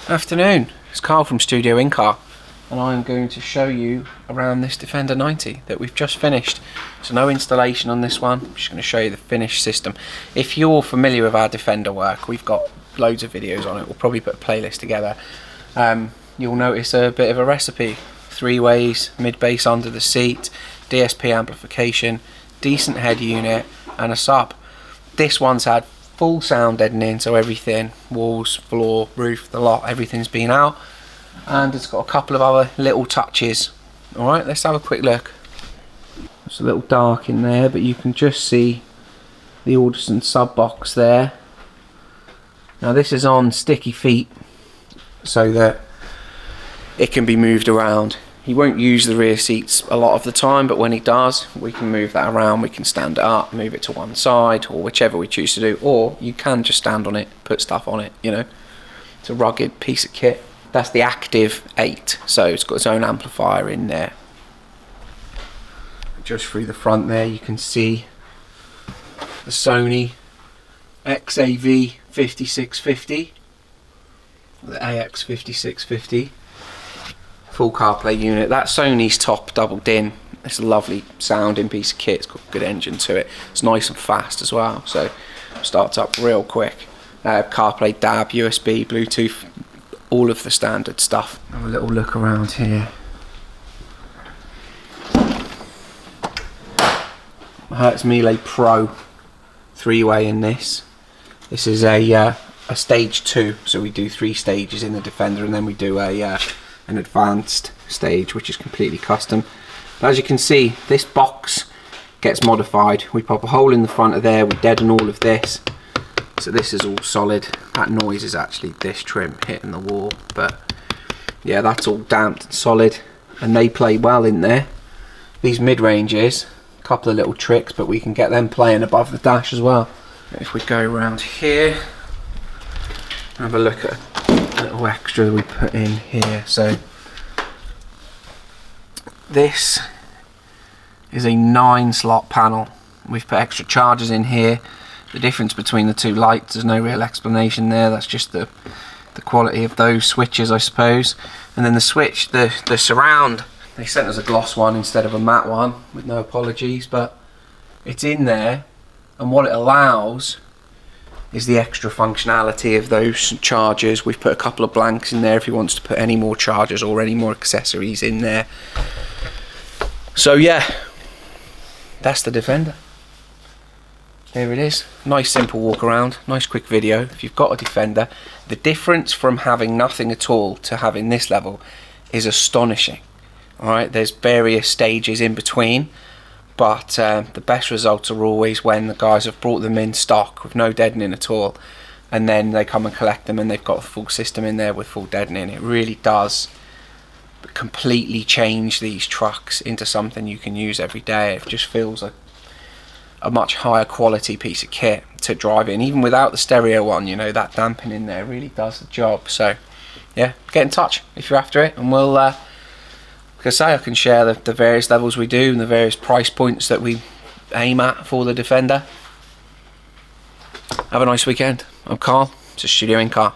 Afternoon, it's Carl from Studio Incar, and I'm going to show you around this Defender 90 that we've just finished. So no installation on this one, I'm just going to show you the finished system. If you're familiar with our Defender work, we've got loads of videos on it. We'll probably put a playlist together. You'll notice a bit of a recipe. 3 ways, mid-bass under the seat, DSP amplification, decent head unit and a sub. This one's had full sound deadening, so everything, walls, floor, roof, the lot, everything's been out, and it's got a couple of other little touches. Alright, let's have a quick look. It's a little dark in there, but you can just see the Audison sub box there. Now this is on sticky feet so that it can be moved around. He won't use the rear seats a lot of the time, but when he does, we can move that around. We can stand it up, move it to one side, or whichever we choose to do, or you can just stand on it, put stuff on it, you know. It's a rugged piece of kit. That's the Active 8, so it's got its own amplifier in there. Just through the front there, you can see the Sony XAV 5650, the AX 5650. Full CarPlay unit. That's Sony's top Double Din. It's a lovely sounding piece of kit. It's got a good engine to it. It's nice and fast as well, so starts up real quick. CarPlay, DAB, USB, Bluetooth, all of the standard stuff. Have a little look around here. Hertz Melee Pro 3-way in this. This is a stage 2, so we do 3 stages in the Defender, and then we do an advanced stage which is completely custom. But as you can see, this box gets modified. We pop a hole in the front of there, we deaden all of this, so this is all solid. That noise is actually this trim hitting the wall, but yeah, that's all damped and solid, and they play well in there. These mid-ranges, a couple of little tricks, but we can get them playing above the dash as well. If we go around here, have a look at little extra we put in here. So this is a 9-slot panel. We've put extra chargers in here. The difference between the 2 lights, there's no real explanation there. That's just the quality of those switches, I suppose. And then the switch, the surround, they sent us a gloss one instead of a matte one, with no apologies, but it's in there, and what it allows is the extra functionality of those chargers. We've put a couple of blanks in there if he wants to put any more chargers or any more accessories in there. So yeah, that's the Defender. There it is. Nice simple walk around, nice quick video. If you've got a Defender, the difference from having nothing at all to having this level is astonishing. Alright, there's various stages in between, but the best results are always when the guys have brought them in stock with no deadening at all, and then they come and collect them and they've got a full system in there with full deadening. It really does completely change these trucks into something you can use every day. It just feels like a much higher quality piece of kit to drive in, even without the stereo one. You know, that damping in there really does the job. So yeah, get in touch if you're after it, and we'll like I say, I can share the various levels we do and the various price points that we aim at for the Defender. Have a nice weekend. I'm Carl, it's a Studio Incar.